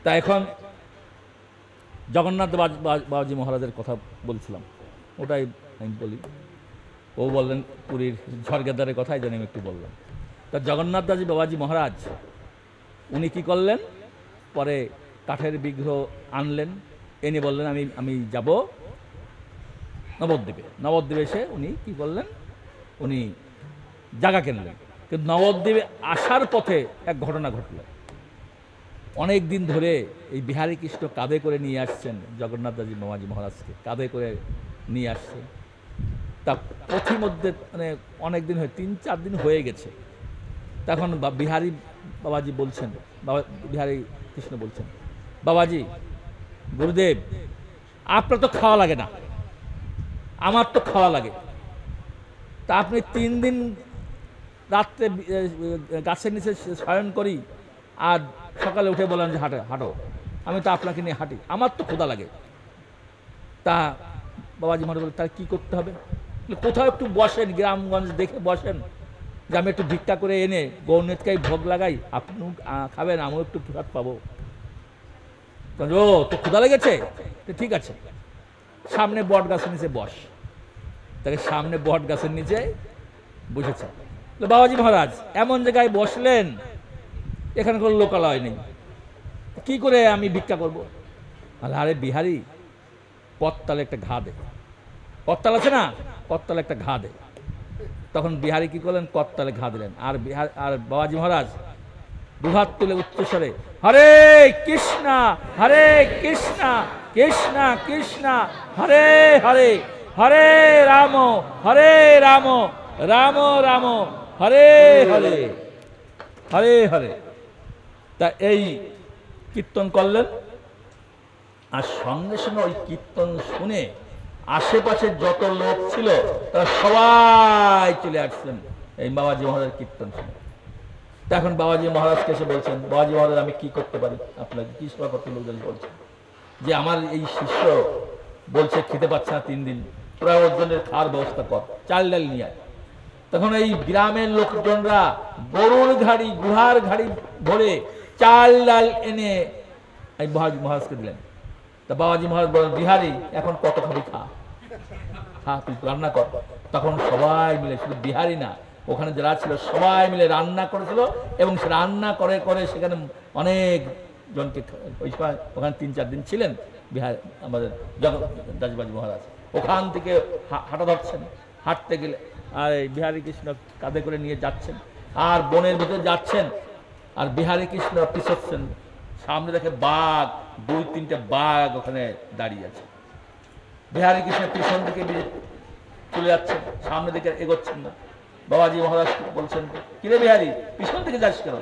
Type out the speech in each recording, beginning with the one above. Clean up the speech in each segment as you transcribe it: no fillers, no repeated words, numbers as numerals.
তা এখন জগন্নাথ বাবাজি মহারাজের কথা বলছিলাম, ওটাই আমি বলি। ও বললেন পুরীর ঝড়গেদারের কথাই জানি আমি একটু বললাম। তা জগন্নাথ বাবাজি মহারাজ উনি কি করলেন, পরে কাঠের বিগ্রহ আনলেন, এনে বললেন আমি যাব নবদ্বীপে। নবদ্বীপে এসে উনি কি করলেন, উনি জায়গা কিনলেন। কিন্তু নবদ্বীপে আসার পথে এক ঘটনা ঘটল। অনেক দিন ধরে এই বিহারী কৃষ্ণ কাঁধে করে নিয়ে আসছেন জগন্নাথদাসজি বাবাজি মহারাজকে, কাঁধে করে নিয়ে আসছেন। তা পথিমধ্যে মানে অনেক দিন হয়ে 3-4 দিন হয়ে গেছে। তখন বিহারী বাবাজি বলছেন, বিহারী কৃষ্ণ বলছেন, বাবাজি গুরুদেব আপনার তো খাওয়া লাগে না, আমার তো খাওয়া লাগে। তা আপনি 3 দিন রাত্রে গাছের নিচে শয়ন করি আর সকালে উঠে বলেন যে হাঁটো, আমি তো আপনাকে নিয়ে হাঁটি, আমার তো ক্ষুধা লাগে। তা বাবাজি মহারাজ বলে তার কী করতে হবে, কোথাও একটু বসেন, গ্রামগঞ্জ দেখে বসেন, যে আমি একটু ভিক্ষা করে এনে গৌরনেতকাই ভোগ লাগাই, আপনি খাবেন, আমিও একটু প্রসাদ পাবো। ও তো ক্ষুধা লেগেছে, ঠিক আছে, সামনে বট গাছের নিচে বস। তাকে সামনে বট গাছের নিচে বসেছে। বাবাজি মহারাজ এমন জায়গায় বসলেন, এখানে কোনো লোকালয় নেই, কি করে আমি ভিক্ষা করবো? আরে বিহারি, পথতলে একটা ঘা দে, পথতাল আছে না, পথতলে একটা ঘা দে। তখন বিহারি কি করলেন, পথতলে ঘা দিলেন। আর বাবাজি মহারাজ দুহাত তুলে উচ্চস্বরে হরে কৃষ্ণা হরে কৃষ্ণা কৃষ্ণা কৃষ্ণা হরে হরে, হরে রাম হরে রাম রাম রাম হরে হরে, হরে হরে। তা এই কীর্তন করলেন। আর সঙ্গে সঙ্গে ওই কীর্তন শুনে আশেপাশের যত লোক ছিল তারা সবাই চলে আসছেন এই বাবাজি মহারাজের কীর্তন শুনে। তো এখন বাবাজি মহারাজকে এসে বলছেন, বাবাজি মহারাজ আমি কি করতে পারি, আপনাকে কি সেবা করতে? লোকজন বলছেন যে আমার এই শিষ্য বলছে খেতে পাচ্ছে না 3 দিন, প্রায় ওর জন্য খাওয়ার ব্যবস্থা কর, চাল ডাল নিয়ে আয়। তখন এই গ্রামের লোকজনরা গরুর গাড়ি গুহার গাড়ি ভরে চাল ডাল এনে এই বাবাজি মহারাজকে দিলেন। তা বাবাজি মহারাজ বলেন, বিহারি এখন কত খাবি, খা খা, তুই রান্না কর। তখন সবাই মিলে, শুধু বিহারি না, ওখানে যারা ছিল সবাই মিলে রান্না করেছিল। এবং সে রান্না করে করে সেখানে অনেক জনকে, ওই সময় ওখানে 3-4 দিন ছিলেন বিহার আমাদের জগন্নাথদাসজি মহারাজ। ওখান থেকে হাঁটা ধরছেন, হাঁটতে গেলে আর এই বিহারী কৃষ্ণ কাঁধে করে নিয়ে যাচ্ছেন, আর বনের ভিতরে যাচ্ছেন, আর বিহারী কৃষ্ণ পিছচ্ছেন। সামনে দেখে বাঘ, 2-3টে বাঘ ওখানে দাঁড়িয়ে আছে। বিহারী কৃষ্ণ পিছন দিকে চলে যাচ্ছেন, সামনে দিকে এগোচ্ছেন না। বাবাজি মহারাজ বলছেন, কিরে বিহারী পিছন দিকে যাচ্ছিস কেন?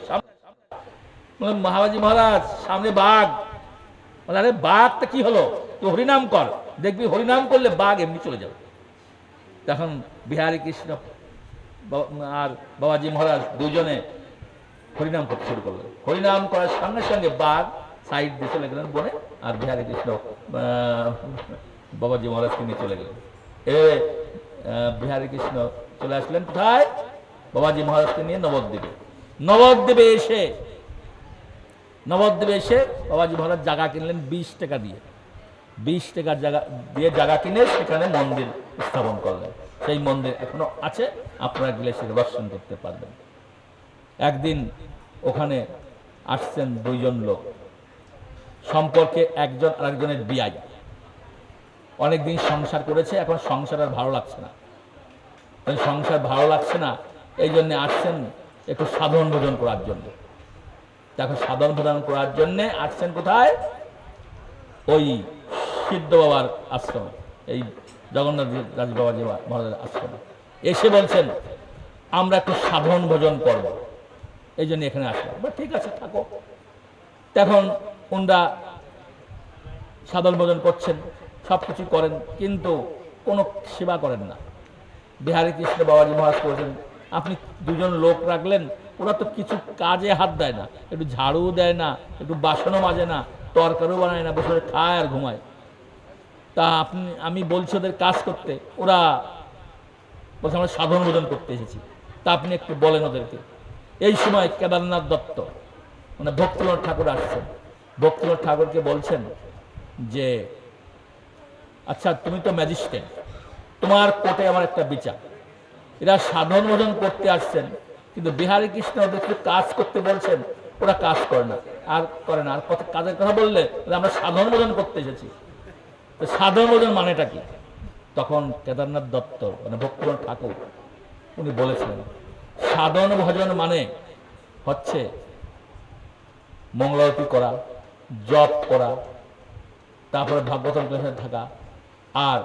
মহাবাজি মহারাজ সামনে বাঘ। আরে বাঘটা কি হলো, তুই হরিনাম কর, দেখবি হরিনাম করলে বাঘ এমনি চলে যাবে। তখন বিহারী কৃষ্ণ আর বাবাজি মহারাজ দুজনে হরিনাম করতে শুরু করলেন। হরিনাম করার সঙ্গে সঙ্গে বাঘ সাইড দিয়ে চলে গেলেন বনে, আর বিহারী কৃষ্ণ বাবাজি মহারাজকে নিয়ে চলে গেলেন। বিহারী কৃষ্ণ চলে আসলেন কোথায়, বাবাজি মহারাজকে নিয়ে নবদ্বীপে। নবদ্বীপে এসে বাবাজি মহারাজ জায়গা কিনলেন 20 টাকা দিয়ে। 20 টাকার জায়গা দিয়ে জায়গা কিনে সেখানে মন্দির স্থাপন করলেন। সেই মন্দির এখনো আছে, আপনারা গেলে সেটা দর্শন করতে পারবেন। একদিন ওখানে আসছেন 2 জন লোক, সম্পর্কে একজন আরেকজনের বিয়াই। অনেকদিন সংসার করেছে, এখন সংসার আর ভালো লাগছে না। সংসার ভালো লাগছে না, এই জন্য আসছেন একটু সাধারণ ভোজন করার জন্য। দেখো সাধারণ ভোজন করার জন্য আসছেন কোথায়, ওই সিদ্ধ বাবার আশ্রমে, এই জগন্নাথদাসজি বাবাজি মহারাজের আশ্রমে। এসে বলছেন আমরা একটু সাধারণ ভোজন করব, এই জন্য এখানে আসলাম। ঠিক আছে থাকো। তখন ওনারা সাধারণ ভোজন করছেন, সব কিছু করেন, কিন্তু কোনো সেবা করেন না। বিহারী কৃষ্ণ বাবাজি মহারাজ করেছেন, আপনি 2 জন লোক রাখলেন, ওরা তো কিছু কাজে হাত দেয় না, একটু ঝাড়ু দেয় না, একটু বাসনও মাজে না, তরকারিও বানায় না, বসে খায় আর ঘুমায়। তা আমি বলছি ওদের কাজ করতে, ওরা বলছে আমরা সাধারণ ভোজন করতে এসেছি, তা আপনি একটু বলেন ওদেরকে। এই সময় কেদারনাথ দত্ত মানে ভক্তিনাথ ঠাকুর আসছেন। ভক্তিনাথ ঠাকুরকে বলছেন যে আচ্ছা তুমি তো ম্যাজিস্ট্রেট, তোমার কোর্টে আমার একটা বিচার। এরা সাধারণ ভোজন করতে আসছেন, কিন্তু বিহারী কৃষ্ণ ওদের একটু কাজ করতে বলছেন, ওরা কাজ করে না, আর করে না। আর কাজের কথা বললে আমরা সাধারণ ভোজন করতে এসেছি, তো সাধারণ ভোজন মানেটা কি? তখন কেদারনাথ দত্ত মানে ভক্তিনাথ ঠাকুর উনি বলেছিলেন সাধন ভজন মানে হচ্ছে মঙ্গলারতি করা, জপ করা, তারপরে ভাগবতম ক্লাসে থাকা, আর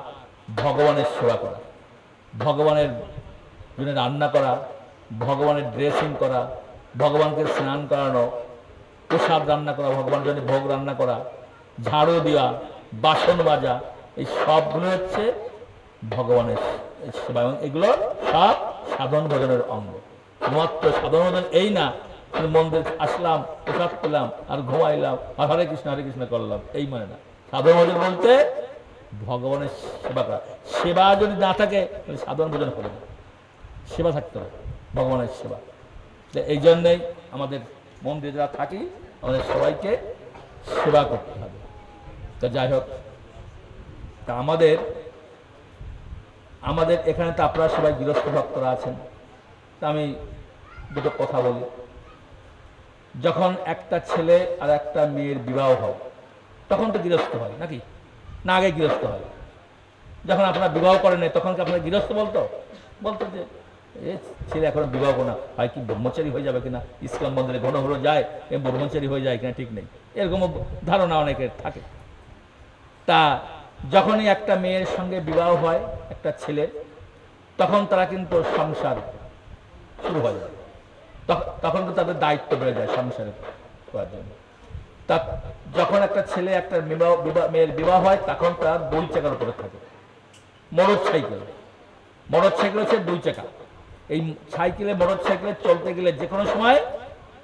ভগবানের সেবা করা, ভগবানের জন্য রান্না করা, ভগবানের ড্রেসিং করা, ভগবানকে স্নান করানো, প্রসাদ রান্না করা, ভগবানের জন্য ভোগ রান্না করা, ঝাড়ু দেওয়া, বাসন মাজা, এই সবগুলো হচ্ছে ভগবানের সেবা। এবং এগুলো সব সাধন ভজনের অঙ্গ। মাত্র সাধন ভজন এই না মন্দির আসলাম, প্রসাদ পেলাম আর ঘুমাইলাম আর হরে কৃষ্ণ করলাম, এই মানে না। সাধন ভজন বলতে ভগবানের সেবা করা। সেবা যদি না থাকে তাহলে সাধন ভজন হবে না, সেবা থাকতে হবে, ভগবানের সেবা। এই জন্যেই আমাদের মন্দিরে যারা থাকি আমাদের সবাইকে সেবা করতে হবে। তো যাই হোক, তা আমাদের এখানে তো আপনারা সবাই গৃহস্থ ভক্তরা আছেন, তা আমি দুটো কথা বলি। যখন একটা ছেলে আর একটা মেয়ের বিবাহ হয় তখন তো গৃহস্থ হয় নাকি না? আগে গৃহস্থ হয়। যখন আপনারা বিবাহ করেন তখন কি আপনারা গৃহস্থ বলতো যে এ ছেলে এখন বিবাহ না হয় কি ব্রহ্মচারী হয়ে যাবে কিনা, ইসলাম মন্দিরে ঘন ঘন যায় ব্রহ্মচারী হয়ে যায় কিনা ঠিক নেই, এরকম ধারণা অনেকের থাকে। তা যখনই একটা মেয়ের সঙ্গে বিবাহ হয় একটা ছেলে, তখন তারা কিন্তু সংসার শুরু হয়ে যায়, তখন তো তাদের দায়িত্ব বেড়ে যায় সংসারে করার জন্য। তা যখন একটা ছেলে একটা মেয়ের বিবাহ হয় তখন তার 2 চাকার উপরে থাকে মোটর সাইকেল। মোটর সাইকেল হচ্ছে 2 চাকা। এই সাইকেলে মোটর সাইকেলে চলতে গেলে যে কোনো সময়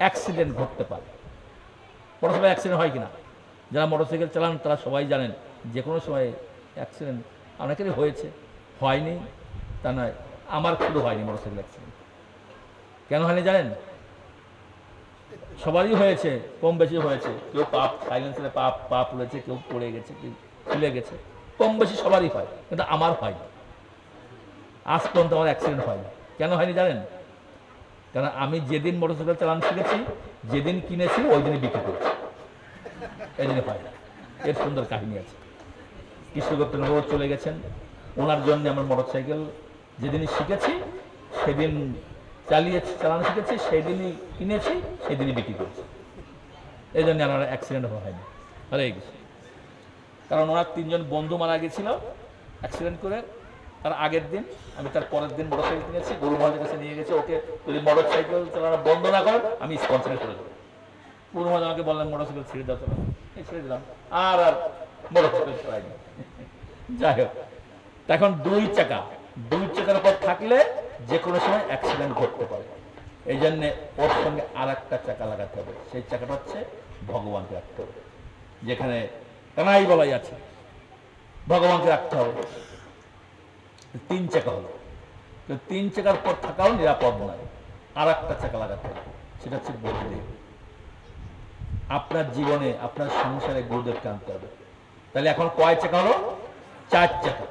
অ্যাক্সিডেন্ট ঘটতে পারে। কোনো সময় অ্যাক্সিডেন্ট হয় কিনা? যারা মোটর সাইকেল চালান তারা সবাই জানেন যে কোনো সময় অ্যাক্সিডেন্ট অনেকেরই হয়েছে, হয়নি তা নয়। আমার শুধু হয়নি মোটর সাইকেল অ্যাক্সিডেন্ট। কেন হয়নি জানেন? সবারই হয়েছে, কম বেশি হয়েছে। কেউ সাইলেন্সারে পা পুড়েছে, কেউ পড়ে গেছে, কেউ ফুলে গেছে, কম বেশি সবারই হয়, কিন্তু আমার হয়নি। আজ পর্যন্ত আমার অ্যাক্সিডেন্ট হয়নি। কেন হয়নি জানেন? কারণ আমি যেদিন মোটরসাইকেল চালানো শিখেছি, যেদিন কিনেছি ওই দিনই বিক্রি করেছি, এই জন্য হয়। এর সুন্দর কাহিনী আছে। কৃষ্ণগোত্রনগর চলে গেছেন, ওনার জন্য আমার মোটরসাইকেল যেদিনই শিখেছি সেদিন চালানো শিখেছি, সেই দিনই কিনেছি, সেই দিনই বিক্রি করেছি। এই জন্য আমার অ্যাক্সিডেন্ট হয়নি। হরে গেছে। কারণ ওনার 3 জন বন্ধু মারা গেছিল অ্যাক্সিডেন্ট করে। তার আগের দিন আমি তার পরের দিন মোটরসাইকেল কিনেছি, গুরু মহারাজের কাছে নিয়ে গেছি, ওকে যদি মোটরসাইকেল চালানো বন্ধ না করেন আমি স্পন্সর করে দেবো। গুরু মহারাজ আমাকে বললেন মোটরসাইকেল ছেড়ে দাও, চলো, ছেড়ে দিলাম, আর মোটরসাইকেল চালাইনি। যাই হোক, এখন 2 চাকার উপর থাকলে যে কোনো সময় অ্যাক্সিডেন্ট ঘটতে পারে। এই জন্যে ওর সঙ্গে আর একটা চাকা লাগাতে হবে। সেই চাকাটা হচ্ছে ভগবানকে রাখতে হবে। যেখানে কানাই বলাই আছে, ভগবানকে রাখতে হবে। 3 চাকা হলো, 3 চাকার পর থাকাও নিরাপদ নয়, আর একটা চাকা লাগাতে হবে। সেটা হচ্ছে গুরুদেব। আপনার জীবনে আপনার সংসারে গুরুদেবকে আনতে হবে। তাহলে এখন কয় চাকা হলো? 4 চাকা।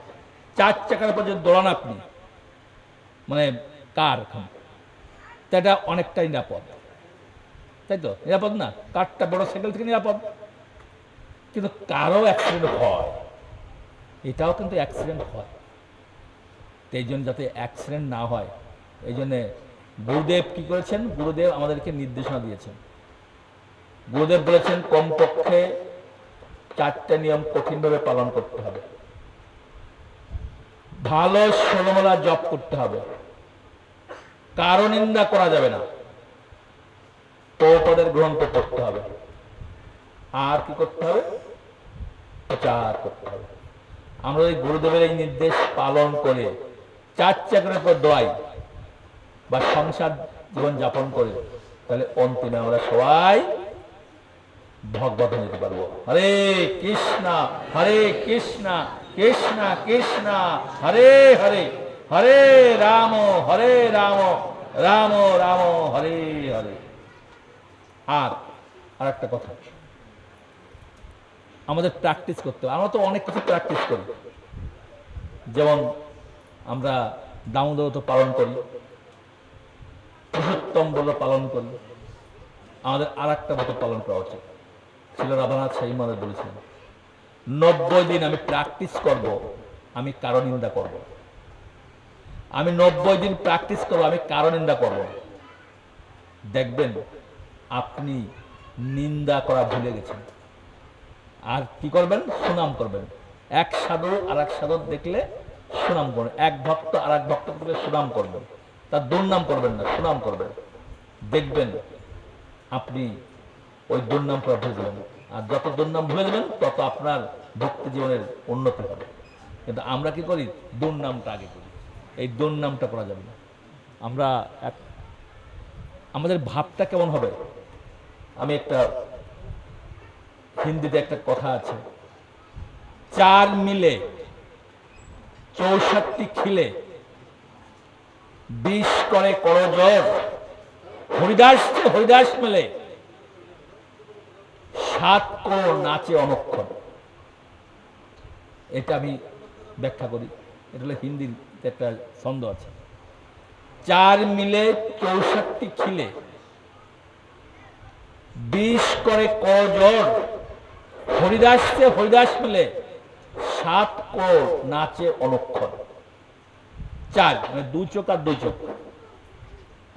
4 চাকার উপর যদি দৌড়ান আপনি, মানে কার এখন, এটা অনেকটাই নিরাপদ, তাই তো? নিরাপদ না? কারটা বড় সাইকেল থেকে নিরাপদ, কিন্তু কারও অ্যাক্সিডেন্ট হয়, এটাও কিন্তু অ্যাক্সিডেন্ট হয়। এই জন্য যাতে অ্যাক্সিডেন্ট না হয়, এই জন্যে গুরুদেব কি করেছেন? গুরুদেব আমাদেরকে নির্দেশনা দিয়েছেন। গুরুদেব বলেছেন কমপক্ষে 4টে নিয়ম কঠিনভাবে পালন করতে হবে। ভালো 16 মালা জপ করতে হবে, কারো নিন্দা করা যাবে না, প্রভুপাদের গ্রন্থ পড়তে হবে, আর কি করতে হবে? প্রচার করতে হবে। আমরা এই গুরুদেবের এই নির্দেশ পালন করে 4 চাকার উপর দোয়াই বা সংসার জীবন যাপন করে, তাহলে অন্তিমে আমরা সবাই ভগবত নিতে পারবো। হরে কৃষ্ণ কৃষ্ণ কৃষ্ণ হরে হরে, হরে রাম রাম রাম হরে হরে। আর একটা কথা, আমাদের প্র্যাকটিস করতে হবে। আমরা তো অনেক কিছু প্র্যাকটিস করি, যেমন আমরা দামোদর পালন করি, পুরুষোত্তম ব্রত পালন করি। আমাদের আর একটা ব্রত পালন করা উচিত ছিল। রাধানাথ সাই মহারাজ বলেছিলেন 90 দিন আমি প্র্যাকটিস করব, আমি কারো নিন্দা করব। আমি 90 দিন প্র্যাকটিস করব, আমি কারো নিন্দা করব। দেখবেন আপনি নিন্দা করা ভুলে গেছেন, আর কি করবেন? সুনাম করবেন। এক সাধু আর এক সাধু দেখলে সুনাম করবেন, এক ভক্ত আর এক ভক্ত দেখলে সুনাম করবেন। তার দুর্নাম করবেন না, সুনাম করবেন। দেখবেন আপনি ওই দুর্নাম করা ভুলে যাবেন, আর যত দুর্নাম ভুলে যাবেন তত আপনার ভক্তি জীবনের উন্নতি হবে। কিন্তু আমরা কি করি? দুর্নামটা আগে করি। এই দুর্নামটা করা যাবে না। আমরা আমাদের ভাবটা কেমন হবে? আমি একটা হিন্দিতে একটা কথা আছে, 4 মিলে 64 খিলে 20 করে করজোড়, হরিদাস হরিদাস মেলে 7 করোড় নাচে অনক্ষর। এটা আমি ব্যাখ্যা করি, এটা হলো হিন্দির একটা ছন্দ আছে। 4 মিলে 64 খিলে 20 করে করজোড়, হরিদাস হরিদাস মিলে 7 করোড় নাচে অনক্ষর। 4 মানে 2 চোখ আর 2 চোখ,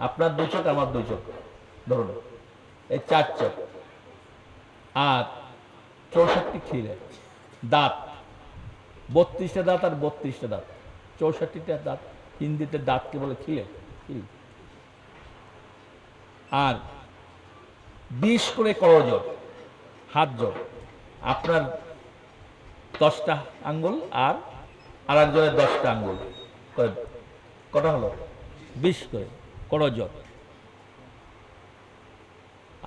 আপনার 2 চোখ আমার 2 চোখ ধরুন, এই 4 চোখ আর 64 খিলে দাঁত, 32টা দাঁত আর 32টা দাঁত, 64টা দাঁত। হিন্দিতে দাঁতকে বলে খিলে, খিল। আর 20 করে করজোড়, হাত জোড়। আপনার 10টা আঙ্গুল আর আরেকজনের 10টা আঙ্গুল, কটা হলো? 20 করে করজোড়।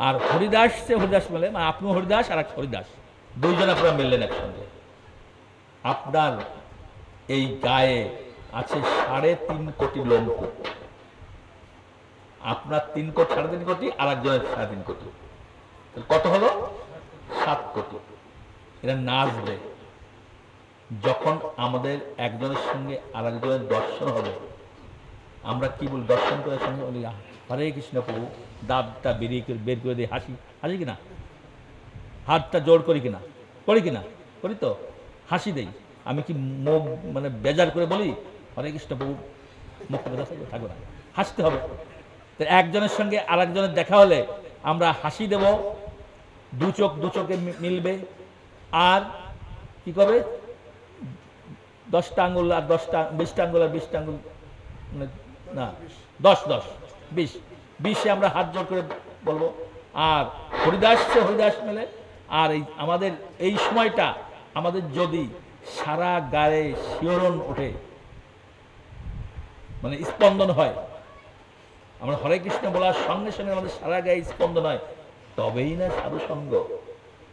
আর হরিদাস হরিদাস মেলে, মানে আপনি হরিদাস আর এক হরিদাস, দুইজন আপনারা মিললেন একসঙ্গে। আপনার এই গায়ে আছে 3.5 কোটি লোমকূপ। আপনার 3 কোটি, 3.5 কোটি, আর একজনের 3.5 কোটি, কত হলো? 7 কোটি। এরা নাচবে। যখন আমাদের একজনের সঙ্গে আর একজনের দর্শন হবে, আমরা কি বলি? দর্শন করার সঙ্গে বলি হরে কৃষ্ণ প্রভু, দাঁতটা বের করে দিয়ে হাসি, হাসি কিনা? হাতটা জোর করি কিনা? করি কিনা? করি তো, হাসি দেই। আমি কি মুখ মানে বেজার করে বলি হরে কৃষ্ণ প্রভু? মুখ বেজার থাকবে না, হাসতে হবে। তো একজনের সঙ্গে আর একজনের দেখা হলে আমরা হাসি দেব, 2 চোখ 2 চোখে মিলবে। আর কি করবে? 10টা আঙ্গুল আর 10টা, 20টা আঙ্গুল আর 20টা আঙ্গুল, না 10 10 20 20-এ আমরা হাত জোর করে বলবো। আর হরিদাস হরিদাস মেলে। আর এই আমাদের এই সময়টা আমাদের যদি সারা গায়ে শিহরণ ওঠে, মানে স্পন্দন হয়, আমরা হরে কৃষ্ণ বলার সঙ্গে সঙ্গে আমাদের সারা গায়ে স্পন্দন হয়, তবেই না সাধুসঙ্গ।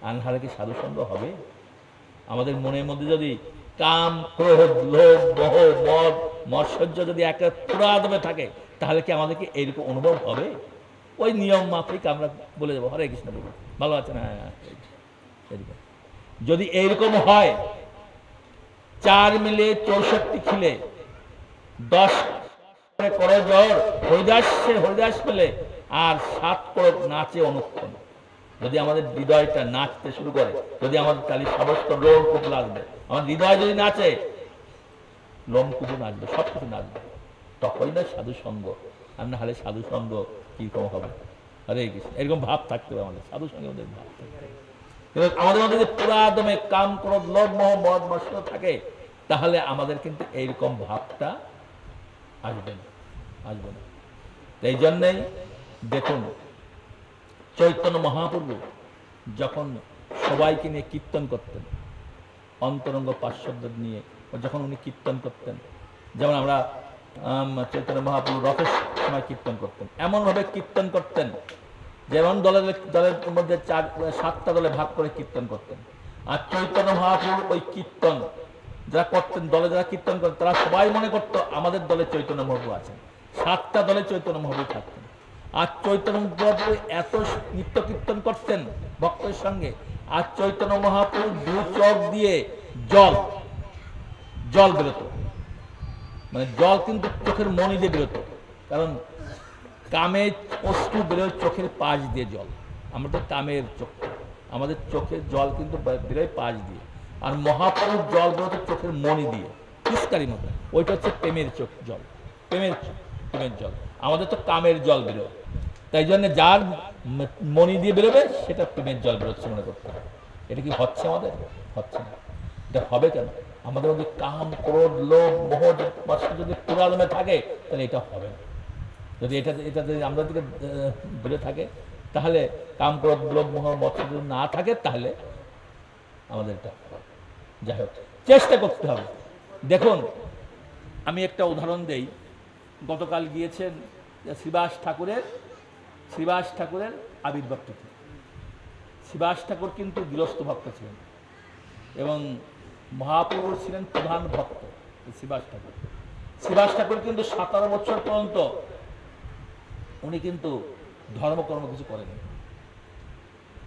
আর নাহলে কি সাধুসঙ্গ হবে? আমাদের মনের মধ্যে যদি কাম, ক্রোধ, লোভ, মোহ, মদ, মৎসর্য যদি একটা পুরাদমে থাকে, তাহলে কি আমাদেরকে এইরকম অনুভব হবে? ওই নিয়ম মাফিক আমরা বলে যাবো হরে কৃষ্ণ বলবো, ভালো আছে না? এরকম যদি এইরকম হয়, 4 মিলে 64 খিলে 10 করে জ্বর, হরিদাস মেলে আর 7 করোড় নাচে অনুক্ষণ। যদি আমাদের হৃদয়টা নাচতে শুরু করে, যদি আমাদের তাহলে সমস্ত লোমকূপ লাগবে। আমার হৃদয় যদি নাচে, লোমকূপ নাচবে, সব কিছু নাচবে। তখনই না সাধু সঙ্গ। আর না হলে সাধু সঙ্গ কিরকম হবে? হরে কৃষ্ণ, এরকম ভাব থাকতে হবে আমাদের, সাধু সঙ্গে আমাদের ভাব থাকতে হবে। আমাদের মধ্যে যদি পুরাদমে কাম, ক্রোধ, লোভ, মোহ, মদ, মৎসর্য থাকে, তাহলে আমাদের কিন্তু এইরকম ভাবটা আসবে না, আসবে না। এই জন্যেই দেখুন, চৈতন্য মহাপ্রভু যখন সবাইকে নিয়ে কীর্তন করতেন, অন্তরঙ্গ পার্শ্বদের নিয়ে যখন উনি কীর্তন করতেন, যেমন আমরা চৈতন্য মহাপ্রভু রথের সময় কীর্তন করতেন, এমনভাবে কীর্তন করতেন যেমন দলের মধ্যে 7টা দলে ভাগ করে কীর্তন করতেন। আর চৈতন্য মহাপ্রভু ওই কীর্তন যারা করতেন, দলে যারা কীর্তন করতেন, তারা সবাই মনে করতো আমাদের দলে চৈতন্য মহাপ্রভু আছেন। 7টা দলে চৈতন্য মহাপ্রভু থাকতেন। আর চৈতন্য মহাপ্রভু এত নিত্য কীর্তন করতেন ভক্তের সঙ্গে, আর চৈতন্য মহাপ্রভু দু চোখ দিয়ে জল জল বেরোতো, মানে জল কিন্তু চোখের মনি দিয়ে বেরোতো, কারণ কামের অশ্রু বেরোয় চোখের পাশ দিয়ে জল, আমরা তো কামের চোখ, আমাদের চোখের জল কিন্তু বেরোয় পাশ দিয়ে, আর মহাপ্রভুর জল বেরোতো চোখের মনি দিয়ে, পিস্কারি মতো, ওইটা হচ্ছে প্রেমের চোখ জল, প্রেমের জল। আমাদের তো কামের জল বেরোয়, তাই জন্য যার মনি দিয়ে বেরোবে সেটা প্রেমের জল বেরোচ্ছে মনে করতে হবে। এটা কি হচ্ছে আমাদের? হচ্ছে না। এটা হবে কেন? আমাদের মধ্যে কাম, ক্রোধ, লোভ, মোহ যদি পুরাদমে থাকে তাহলে এটা হবে না। যদি এটা যদি আমরা দিকে বেড়ে থাকে, তাহলে কাম, ক্রোধ, লোভ, মোহ, মৎস্য যদি না থাকে তাহলে আমাদের এটা, যাই হোক চেষ্টা করতে হবে। দেখুন, আমি একটা উদাহরণ দেই। গতকাল গিয়েছেন শ্রীবাস ঠাকুরের আবির্ভাব তিথি। শ্রীবাস ঠাকুর কিন্তু গৃহস্থ ভক্ত ছিলেন এবং মহাপ্রভুর ছিলেন প্রধান ভক্ত শ্রীবাস ঠাকুর কিন্তু 17 বছর পর্যন্ত উনি কিন্তু ধর্মকর্ম কিছু করেনি।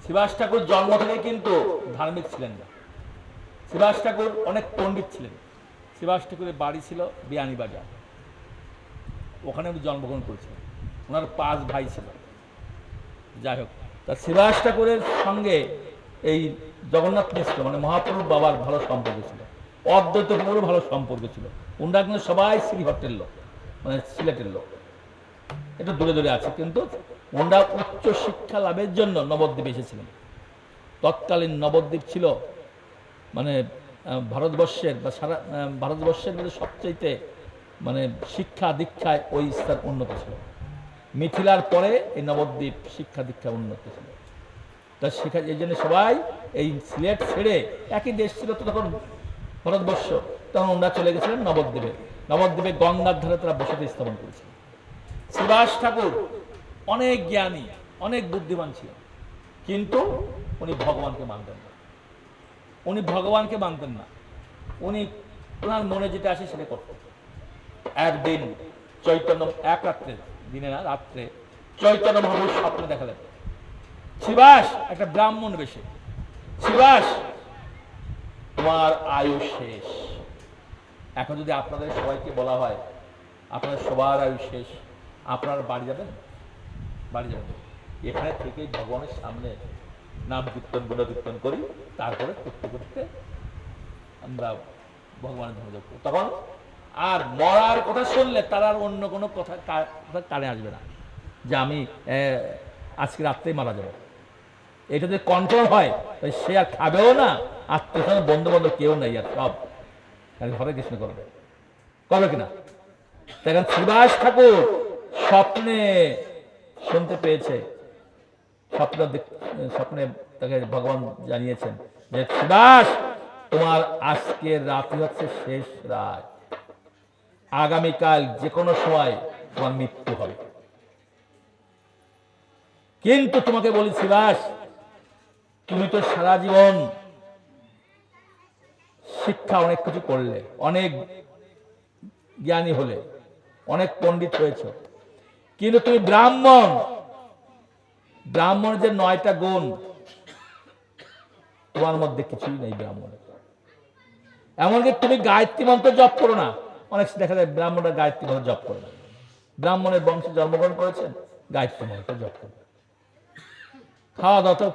শ্রীবাস ঠাকুর জন্ম থেকে কিন্তু ধার্মিক ছিলেন না। শ্রীবাস ঠাকুর অনেক পণ্ডিত ছিলেন। শ্রীবাস ঠাকুরের বাড়ি ছিল বিয়ানীবাজার, ওখানে উনি জন্মগ্রহণ করেছিলেন। ওনার 5 ভাই ছিল। যাই হোক, তা শ্রীবাস ঠাকুরের সঙ্গে এই জগন্নাথ মিশ্র মানে মহাপ্রভুর বাবার ভালো সম্পর্ক ছিল, অদ্বৈত প্রভুরও ভালো সম্পর্ক ছিল। ওনারা কিন্তু সবাই শ্রীহট্টের লোক, মানে সিলেটের লোক, এটা দূরে দূরে আছে, কিন্তু ওনারা উচ্চ শিক্ষা লাভের জন্য নবদ্বীপে এসেছিলেন। তৎকালীন নবদ্বীপ ছিল মানে ভারতবর্ষের বা সারা ভারতবর্ষের মধ্যে সবচাইতে মানে শিক্ষা দীক্ষায় ওই স্থান উন্নত ছিল। মিথিলার পরে এই নবদ্বীপ শিক্ষা দীক্ষা উন্নত ছিল। তা শিক্ষা, এই জন্য সবাই এই সিলেট ছেড়ে, একই দেশ ছিল তো তখন ভারতবর্ষ, তখন ওনারা চলে গেছিলেন নবদ্বীপে। নবদ্বীপে গঙ্গার ধারে তারা বসতি স্থাপন করেছিলেন। শ্রীবাস ঠাকুর অনেক জ্ঞানী, অনেক বুদ্ধিমান ছিলেন, কিন্তু উনি ভগবানকে মানতেন না। উনি ওনার মনে যেটা আসে সেটা করতেন। একদিন চৈতন্য, এক রাত্রে, দিনে না রাত্রে, চৈতন্য মহাপ্রভু স্বপ্নে দেখালেন, শ্রীবাস, একটা ব্রাহ্মণ বেশে, শ্রীবাস তোমার আয়ু শেষ। এখন যদি আপনাদের সবাইকে বলা হয় আপনাদের সবার আয়ু শেষ, আপনার বাড়ি যাবেন? এখানে থেকে ভগবানের সামনে নাম কীর্তন, গুণকীর্তন করি, তারপরে করতে করতে আমরা ভগবানের ধর্ম যোগ করি। তখন আর মরার কথা শুনলে তার আর অন্য কোনো কথা কানে আসবে না, যে আমি আজকে রাত্রেই মারা যাবো। এটা যদি কন্ট্রোল হয় তাই সে আর খাবেও না, আত্মীয় বন্ধু বান্ধব কেউ নাই, আর সব হরে কৃষ্ণ করবে কিনা। দেখেন, শ্রীবাস ঠাকুর স্বপ্নে শুনতে পেয়েছে, স্বপ্নে তাকে ভগবান জানিয়েছেন যে শ্রীবাস, তোমার আজকের রাত্রি হচ্ছে শেষ রাত, আগামীকাল যে কোনো সময় তোমার মৃত্যু হবে। কিন্তু তোমাকে বলি শ্রীবাস, তুমি তো সারা জীবন শিক্ষা অনেক কিছু করলে, অনেক জ্ঞানী হলে, অনেক পণ্ডিত হয়েছ, কিন্তু তুমি ব্রাহ্মণের যে 9টা গুণ, তোমার মধ্যে কিছুই নেই ব্রাহ্মণের। এমনকি তুমি গায়ত্রী মন্ত্র জপ করো না। অনেক দেখা যায় ব্রাহ্মণরা গায়ত্রী মন্ত্র জপ করে না। ব্রাহ্মণের বংশে জন্মগ্রহণ করেছেন, গায়ত্রী মন্ত্র জপ করবে। খাওয়া দাওয়া তো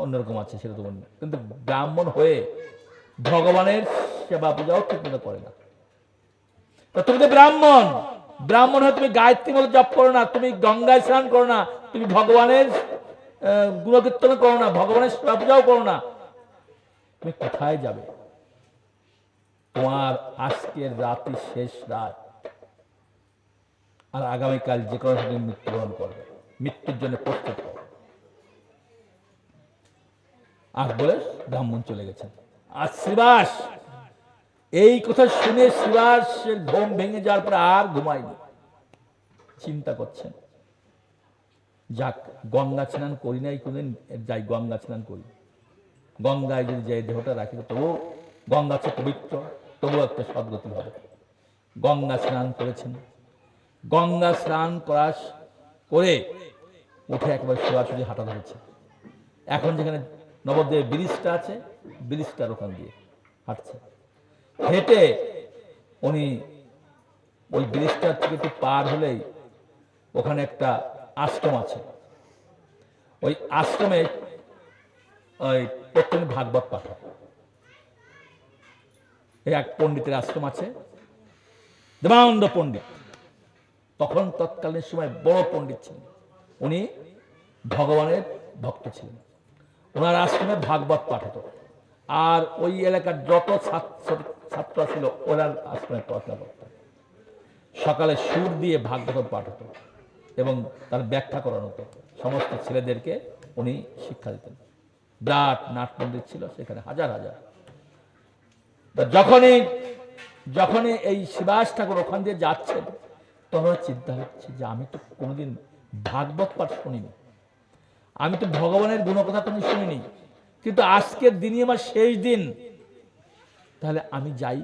অন্যরকম আছে, সেটা তো অন্য, কিন্তু ব্রাহ্মণ হয়ে ভগবানের সেবা পূজাও ঠিক মতো করে না। তুমি তো ব্রাহ্মণ হয়ে তুমি গায়ত্রী মন্ত্র জপ করো না, তুমি গঙ্গায় স্নান করো না, তুমি ভগবানের গুণকীর্তন করো না, ভগবানের সেবা পূজাও করো না, তুমি কোথায় যাবে? তোমার আজকের রাত্রি শেষ রাত, আর আগামীকাল যে কোনো সময় মৃত্যুবরণ করবে, মৃত্যুর জন্য প্রস্তুত হও। আর বলে ব্রাহ্মণ চলে গেছেন। আর শ্রীবাস এই কথা শুনে শ্রীবাসের ঘুম ভেঙে যাওয়ার পরে আর ঘুমায়নি, চিন্তা করছেন, যাক গঙ্গা স্নান করি নাই কোনদিন, যাই গঙ্গা স্নান করি, গঙ্গায় যদি যাই দেহটা রাখি তবু গঙ্গা হচ্ছে পবিত্র, তবু একটা সদ্গতি হবে। গঙ্গা স্নান করেছেন। গঙ্গা স্নান করে উঠে একবার সোজাসুজি হাঁটা ধরেছে। এখন যেখানে নবদ্বীপে ব্রিজটা আছে, ব্রিজটার ওখান দিয়ে হাঁটছে। হেঁটে উনি ওই ব্রিজটার থেকে একটু পার হলেই ওখানে একটা আশ্রম আছে। ওই আশ্রমে ওই প্রত্যেক ভাগবত পাঠ হয়। এই এক পণ্ডিতের আশ্রম আছে, দেবানন্দ পণ্ডিত, তখন তৎকালীন সময় বড় পণ্ডিত ছিলেন। উনি ভগবানের ভক্ত ছিলেন। ওনার আশ্রমে ভাগবত পাঠ হতো। আর ওই এলাকার যত ছাত্র ছিল ওনার আশ্রমে পড়াশোনা করত। সকালে সুর দিয়ে ভাগবত পাঠ হতো এবং তার ব্যাখ্যা করানো হতো। সমস্ত ছেলেদেরকে উনি শিক্ষা দিতেন। বিরাট নাট মন্দির ছিল সেখানে, হাজার হাজার। যখনই এই শিবাস ঠাকুর ওখান দিয়ে যাচ্ছেন, তখন চিন্তা হচ্ছে যে আমি তো কোনোদিন ভাগবত পাঠ শুনিনি, আমি তো ভগবানের গুণকথা কোনো শুনিনি, কিন্তু আজকের দিনই আমার শেষ দিন, তাহলে আমি যাই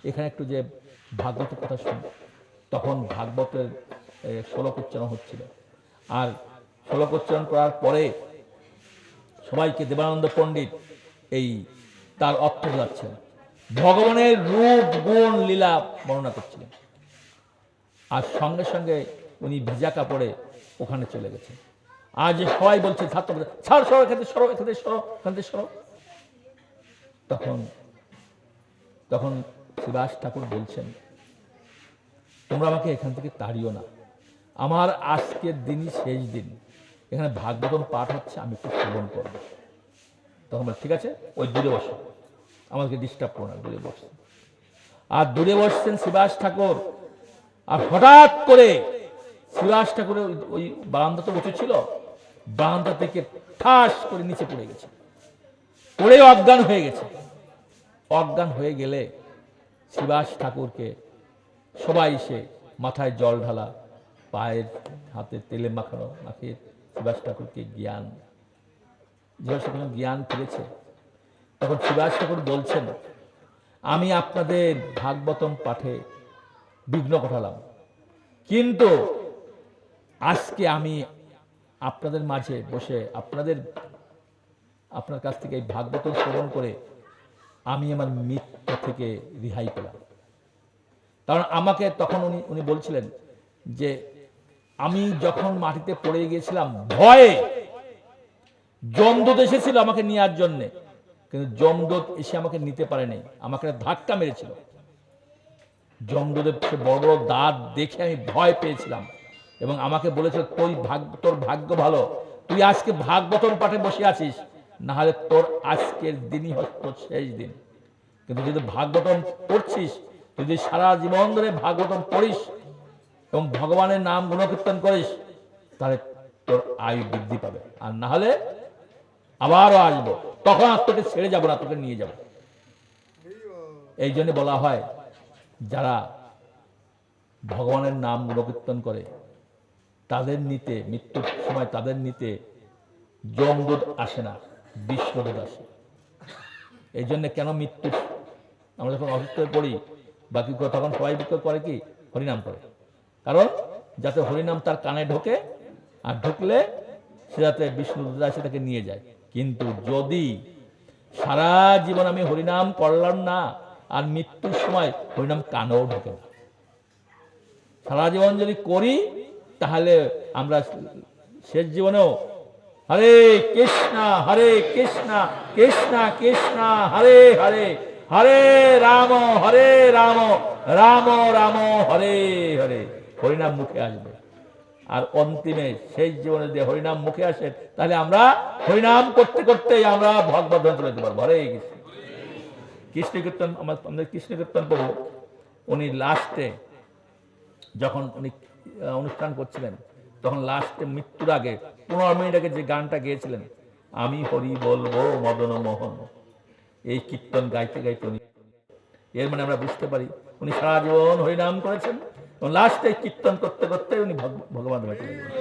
এখানে একটু যে ভাগবতের কথা শুনি। তখন ভাগবতের শ্লোক উচ্চারণ হচ্ছিল, আর শ্লোক উচ্চারণ করার পরে সবাইকে দেবানন্দ পণ্ডিত এই তার অর্থ বোঝাচ্ছেন, ভগবানের রূপ গুণ লীলা বর্ণনা করছিলেন। আর সঙ্গে সঙ্গে উনি ভিজা কাপড়ে ওখানে চলে গেছেন। আর যে সবাই বলছে ছাত্র, ছাড় সরো এখান থেকে, সরো এখান থেকে, সরো এখান থেকে, সরো। তখন শিবাস ঠাকুর বলছেন, তোমরা আমাকে এখান থেকে তাড়িও না, আমার আজকের দিনই শেষ দিন, এখানে ভাগবতম পাঠ হচ্ছে, আমি একটু শ্রবণ করব। তখন বলে ঠিক আছে, ওই দূরে বসো, আমাকে ডিস্টার্ব করো না। দূরে বসছেন, আর দূরে বসছেন শিবাস ঠাকুর। আর হঠাৎ করে শিবাস ঠাকুরের ওই বারান্দা তো উঁচু ছিল, বারান্দা থেকে ঠাস করে নিচে পড়ে গেছে, পড়ে অজ্ঞান হয়ে গেছে। অজ্ঞান হয়ে গেলে শিবাস ঠাকুরকে সবাই এসে মাথায় জল ঢালা, পায়ের হাতে তেলে মাখানো, মাখিয়ে শিবাস ঠাকুরকে জ্ঞান, যেভাবে জ্ঞান ফিরেছে। তখন শিবাস ঠাকুর বলছেন, আমি আপনাদের ভাগবতম পাঠে বিঘ্ন ঘটালাম, কিন্তু আজকে আমি আপনাদের মাঝে বসে আপনার কাছ থেকে এই ভাগবতম শ্রবণ করে আমি আমার মৃত্যু থেকে রেহাই পেলাম। কারণ আমাকে তখন উনি বলছিলেন যে আমি যখন মাটিতে পড়ে গিয়েছিলাম ভয়ে, যমদূত এসেছিল আমাকে নেওয়ার জন্যে, কিন্তু যমদূত এসে আমাকে নিতে পারেনি, আমাকে ধাক্কা মেরেছিল। যমদূতের বড় বড় দাঁত দেখে আমি ভয় পেয়েছিলাম এবং আমাকে বলেছিল, তোর ভাগ্য ভালো, তুই আজকে ভাগবতম পাঠে বসে আছিস, না হলে তোর আজকের দিনই হচ্ছে শেষ দিন। কিন্তু যদি ভাগবতম পড়ছিস, যদি সারা জীবন ধরে ভাগবতম পড়িস এবং ভগবানের নাম গুণকীর্তন করিস, তাহলে তোর আয়ু বৃদ্ধি পাবে, আর না হলে আবারও আসবো, তখন আর তোকে ছেড়ে যাবো না, তোকে নিয়ে যাবো। এই জন্য বলা হয়, যারা ভগবানের নাম গুণকীর্তন করে তাদের নিতে মৃত্যুর সময় তাদের নিতে যমদূত আসে না, বিষ্ণুদূত আসে। এই জন্য কেন মৃত্যু, আমরা যখন অসুস্থ হয়ে পড়ি বা কি তখন সবাই করে কি হরিনাম করে, কারণ যাতে হরিনাম তার কানে ঢোকে, আর ঢুকলে সে যাতে বিষ্ণুদূত আসে তাকে নিয়ে যায়। কিন্তু যদি সারা জীবন আমি হরিনাম করলাম না, আর মৃত্যুর সময় হরিনাম কানেও ঢোকে না, সারা জীবন যদি করি, তাহলে আমরা শেষ জীবনেও হরে কৃষ্ণ কৃষ্ণ কৃষ্ণ হরে হরে, হরে রাম রাম রাম হরে হরে, হরিনাম মুখে আসবে। আর অন্তিমে শেষ জীবনে যদি হরিনাম মুখে আসে, তাহলে আমরা হরিনাম করতে করতে আমরা ভগবত চলে যেতে পারবো। হরে কৃষ্ণ। কৃষ্ণ কীর্তন, আমাদের কৃষ্ণ কীর্তন প্রভু উনি লাস্টে যখন উনি অনুষ্ঠান করছিলেন, তখন লাস্টে মৃত্যুর আগে 15 মিনিট আগে যে গানটা গেয়েছিলেন, আমি হরি বলবো মদন মোহন, এই কীর্তন গাইতে গাইতে উনি, এর মানে আমরা বুঝতে পারি উনি সারা জীবন হরিনাম করেছেন এবং লাস্টে কীর্তন করতে করতে উনি ভগবান হয়ে চলে গেলেন।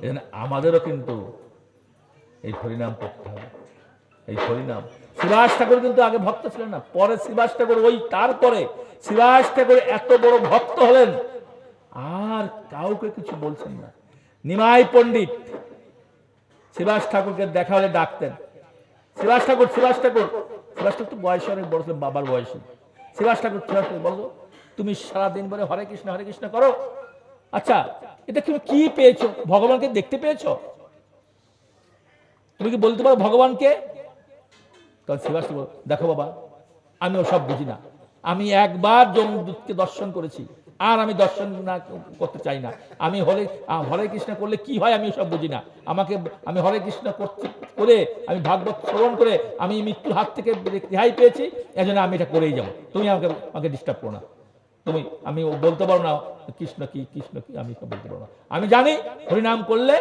এই জন্য আমাদেরও কিন্তু এই হরিনাম করতে হবে। এই হরিনাম, শিবাস ঠাকুর কিন্তু আগে ভক্ত ছিলেন না, পরে শিবাস ঠাকুর, তারপরে শিবাস ঠাকুর এত বড় ভক্ত হলেন, আর কাউকে কিছু বলছেন না। নিমাই পণ্ডিত শিবাস ঠাকুরকে দেখা হলে ডাকতেন, শ্রীবাস ঠাকুর তো বয়স অনেক বড় ছিল, বাবার বয়সে। শ্রীবাস ঠাকুর বলো, তুমি সারাদিন বলে হরে কৃষ্ণ করো, আচ্ছা এটা তুমি কি পেয়েছো? ভগবানকে দেখতে পেয়েছো? তুমি কি বলতে পারো ভগবানকে? তখন শ্রীবাস ঠাকুর, দেখো বাবা, আমি ওসব বুঝি না, আমি একবার যমদূতকে দর্শন করেছি, আর আমি দর্শন না করতে চাই না। আমি হরে কৃষ্ণ করলে কি হয় আমি ওসব বুঝি না। আমি হরে কৃষ্ণ করে আমি ভাগবত শ্রবণ করে আমি মৃত্যুর হাত থেকে রেহাই পেয়েছি, এজন্য আমি এটা করেই যাবো। তুমি আমাকে ডিস্টার্ব করো না। আমি বলতে পারো না কৃষ্ণ কি আমি বলতে পারো না। আমি জানি হরিনাম করলে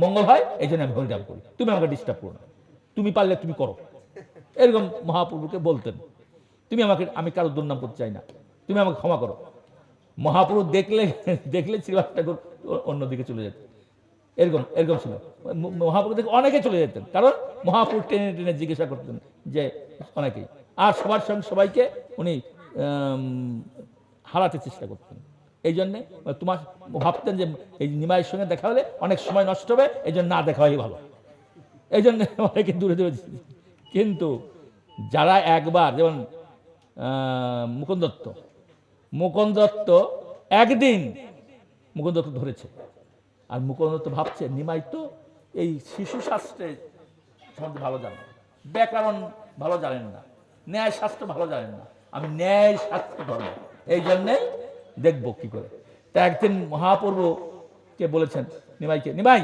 মঙ্গল হয়, এই জন্য আমি হরিনাম করি, তুমি আমাকে ডিস্টার্ব করো না। তুমি পারলে তুমি করো, এরকম মহাপ্রভুকে বলতেন। আমি কারো দুর্নাম করতে চাই না, তুমি আমাকে ক্ষমা করো। মহাপুরুষ দেখলে শ্রীবাস ঠাকুর অন্যদিকে চলে যেতেন, এরকম ছিল। মহাপুরুষ দেখে অনেকে চলে যেতেন, কারণ মহাপুরুষ টেনে জিজ্ঞাসা করতেন যে অনেকেই, আর সবার সঙ্গে সবাইকে উনি হারাতে চেষ্টা করতেন। এই জন্যে তোমার ভাবতেন যে এই নিমাইয়ের সঙ্গে দেখা হলে অনেক সময় নষ্ট হবে, এই জন্য না দেখা হয় ভালো, এই জন্য অনেকে দূরে কিন্তু যারা একবার, যেমন মুকুন্দ দত্ত একদিন মুকুন্দ দত্ত ধরেছে, আর মুকুন্দ দত্ত ভাবছে নিমাই তো এই শিশু শাস্ত্রে সম্বন্ধে ভালো জানেন, ব্যাকরণ ভালো জানেন না, ন্যায় শাস্ত্র ভালো জানেন না, আমি ন্যায় শাস্ত্র ধরবো, এই জন্যে দেখবো কি করে। তা একদিন মহাপ্রভুকে বলেছেন নিমাই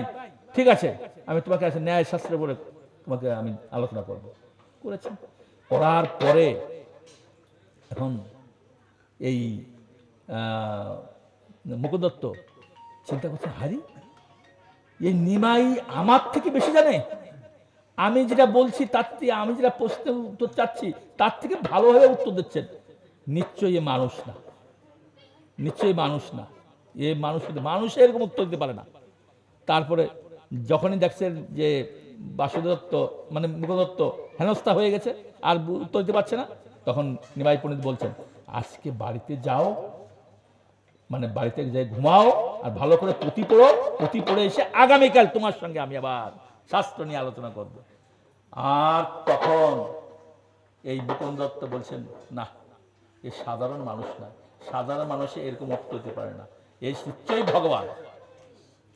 ঠিক আছে, আমি তোমাকে আছে ন্যায় শাস্ত্রে বলে তোমাকে আমি আলোচনা করেছেন। করার পরে এখন এই মুকুন্দ দত্ত চিন্তা করছেন, হারি এই নিমাই আমার থেকে বেশি জানে, আমি যেটা বলছি তার থেকে, আমি যেটা প্রশ্নের উত্তর চাচ্ছি তার থেকে ভালোভাবে উত্তর দিচ্ছেন, নিশ্চয়ই এ মানুষ না, এ মানুষ এরকম উত্তর দিতে পারে না। তারপরে যখনই দেখছেন যে বাসুদেব দত্ত মানে মুকুন্দ দত্ত হেনস্থা হয়ে গেছে, আর উত্তর দিতে পারছে না, তখন নিমাই পণ্ডিত বলছেন, আজকে বাড়িতে যাও, মানে বাড়িতে যাই ঘুমাও, আর ভালো করে পুঁথি পড়ে এসে আগামীকাল তোমার সঙ্গে আমি আবার শাস্ত্র নিয়ে আলোচনা করব। আর তখন এই মুকুন্দ দত্ত বলছেন, না, এ সাধারণ মানুষ না, সাধারণ মানুষে এরকম উত্তর দিতে পারে না, এই নিশ্চয়ই ভগবান।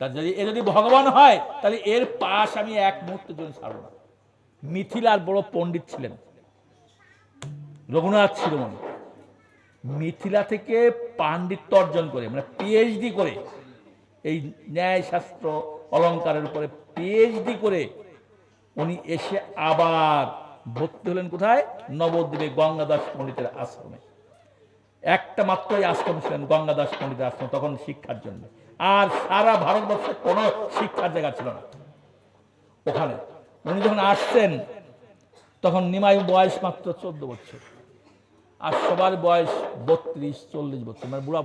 তার যদি ভগবান হয় তাহলে এর পাশ আমি এক মুহূর্তের জন্য ছাড়ব না। মিথিলার বড় পণ্ডিত ছিলেন রঘুনাথ শিরোমণি, মিথিলা থেকে পাণ্ডিত্য অর্জন করে, মানে পিএইচডি করে, এই ন্যায়শাস্ত্র অলঙ্কারের উপরে পিএইচডি করে উনি এসে আবার ভর্তি হলেন কোথায়? নবদ্বীপে গঙ্গাদাস পণ্ডিতের আশ্রমে। একটা মাত্রই আশ্রম ছিলেন গঙ্গাদাস পণ্ডিতের আশ্রম, তখন শিক্ষার জন্য, আর সারা ভারতবর্ষে কোনো শিক্ষার জায়গা ছিল না। ওখানে উনি যখন আসছেন তখন নিমাই বয়স মাত্র 14 বছর, আর সবার বয়স 32-40 বছর, মানে বুড়া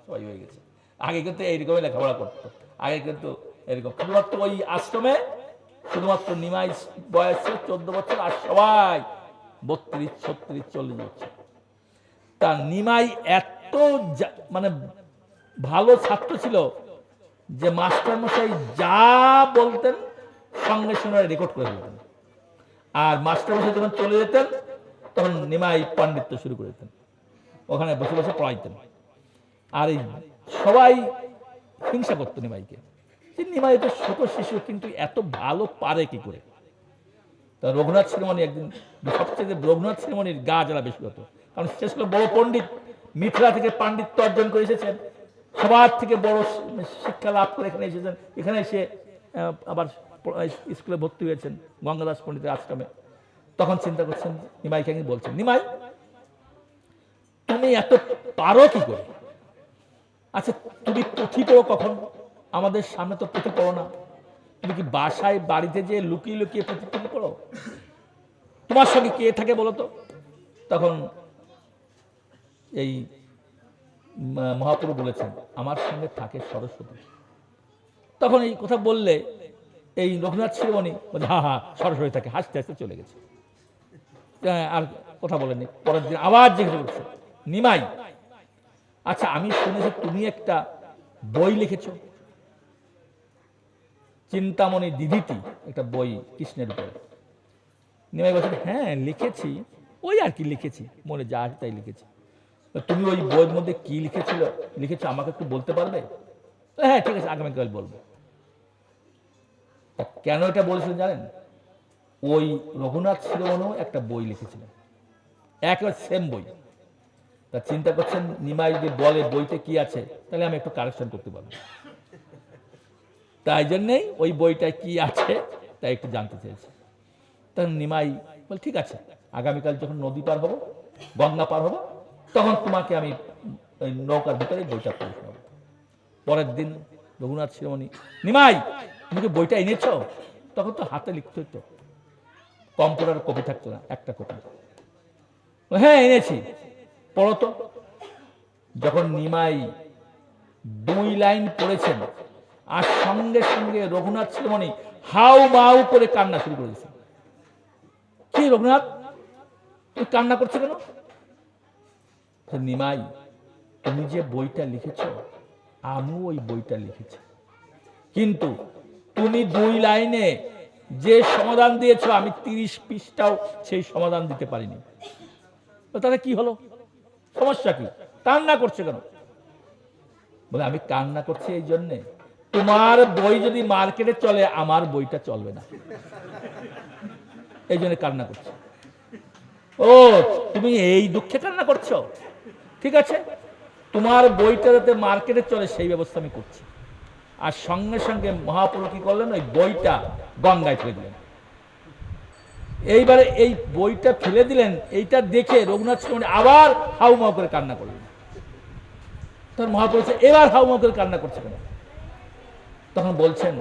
সবাই হয়ে গেছে। আগে কিন্তু এইরকমই লেখাপড়া করতো, আগে কিন্তু এরকম শুধুমাত্র ওই আশ্রমে শুধুমাত্র নিমাই বয়স ছিল 14 বছর, আর সবাই 32, 36, 40 বছর। তার নিমাই এত মানে ভালো ছাত্র ছিল যে মাস্টার মশাই যা বলতেন সঙ্গে সঙ্গে রেকর্ড করে দিতেন, আর মাস্টার মশাই যখন চলে যেতেন তখন নিমাই পাণ্ডিত্য শুরু করে দিতেন, ওখানে বসে বসে পড়াইতেন। আর এই সবাই হিংসা করতো নিমাইকে, যে নিমাই তো ছোট শিশু কিন্তু এত ভালো পারে কি করে। তা রঘুনাথ শিরোমণি একদিন, সবচেয়ে রঘুনাথ শিরোমণির গা জ্বালা বেশি হতো, কারণ সে ছিল বড় পণ্ডিত, মিথিলা থেকে পাণ্ডিত্য অর্জন করে এসেছেন, সবার থেকে বড় শিক্ষা লাভ করে এখানে এসেছেন, এখানে এসে আবার স্কুলে ভর্তি হয়েছেন গঙ্গাদাস পণ্ডিতের আশ্রমে। তখন চিন্তা করছেন, নিমাইকে বলছেন, নিমাই তুমি এত পারো কি করে? আচ্ছা তুমি পুঁথি পড়ো কখন? আমাদের সামনে তো পুঁথি পড়ো না, তুমি কি বাসায় বাড়িতে যে লুকিয়ে লুকিয়ে পুঁথি পড়ো? তোমার সঙ্গে কে থাকে বলো তো? তখন এই মহাপ্রভু বলেছেন, আমার সঙ্গে থাকে সরস্বতী। তখন এই কথা বললে এই রঘুনাথ শিরোমণি বলছে, হ্যাঁ সরস্বতী থাকে, হাসতে হাসতে চলে গেছে, আর কথা বলেনি। পরের দিন আবার জিজ্ঞেস করছে, নিমাই আচ্ছা আমি শুনেছি তুমি একটা বই লিখেছ, চিন্তামণি দিদিটি, একটা বই কৃষ্ণের উপরে। নিমাই বলছেন, হ্যাঁ লিখেছি, ওই আর কি লিখেছি, মনে যা আসে তাই লিখেছি। তুমি ওই বইয়ের মধ্যে কি লিখেছো আমাকে একটু বলতে পারবে? হ্যাঁ ঠিক আছে, আগামীকাল বলবো। কেন এটা বলেছিলেন জানেন? ওই রঘুনাথ শিরোমণিও একটা বই লিখেছিলেন, একেবারে সেম বই। তা চিন্তা করছেন নিমাই যদি বলে বইতে কি আছে, তাহলে আমি একটু কারেকশন করতে পারবো। তাই জন্যেই ওই বইটায় কি আছে তাই একটু জানতে চেয়েছে। তখন নিমাই বল, ঠিক আছে, আগামীকাল যখন নদী পার হবো, গঙ্গা পার হবো, তখন তোমাকে আমি ওই নৌকার ভিতরে বইটা পড়ে শোনাবো। পরের দিন রঘুনাথ শিরোমণি, নিমাই তুমি কি বইটা এনেছ? তখন তো হাতে লিখতে হতো, কম্পিউটার কপি থাকতো না, একটা কপি। হ্যাঁ এনেছি, পড়ো তো। যখন নিমাই 2 লাইন পড়েছেন, আর সঙ্গে সঙ্গে রঘুনাথ শিরোমণি হাউ মাউ করে কান্না শুরু করে দিয়েছে। কি রঘুনাথ, তুমি কান্না করছো কেন? নিমাই, তুমি যে বইটা লিখেছ, আমিও ওই বইটা লিখেছি, কিন্তু তুমি 2 লাইনে যে সমাধান দিয়েছ, আমি 30 পৃষ্ঠাও সেই সমাধান দিতে পারিনি। তাহলে কি হলো, সমস্যা কি, কান্না করছে কেন? বলে, আমি কান্না করছি এই জন্যে, তোমার বই যদি মার্কেটে চলে, আমার বইটা চলবে না, এই জন্য কান্না করছে। ও, তুমি এই দুঃখে কান্না করছো? ঠিক আছে, তোমার বইটা যাতে মার্কেটে চলে সেই ব্যবস্থা আমি করছি। আর সঙ্গে সঙ্গে মহাপ্রভু কি করলেন, ওই বইটা গঙ্গায় ফেলে দিলেন। এইবারে এই বইটা ফেলে দিলেন, এইটা দেখে রঘুনাথ শিরোমণি আবার হাউমাউ করে কান্না করলেন। তখন মহাপ্রভু এবার হাউমাউ করে কান্না করছে কেন? তখন বলছেন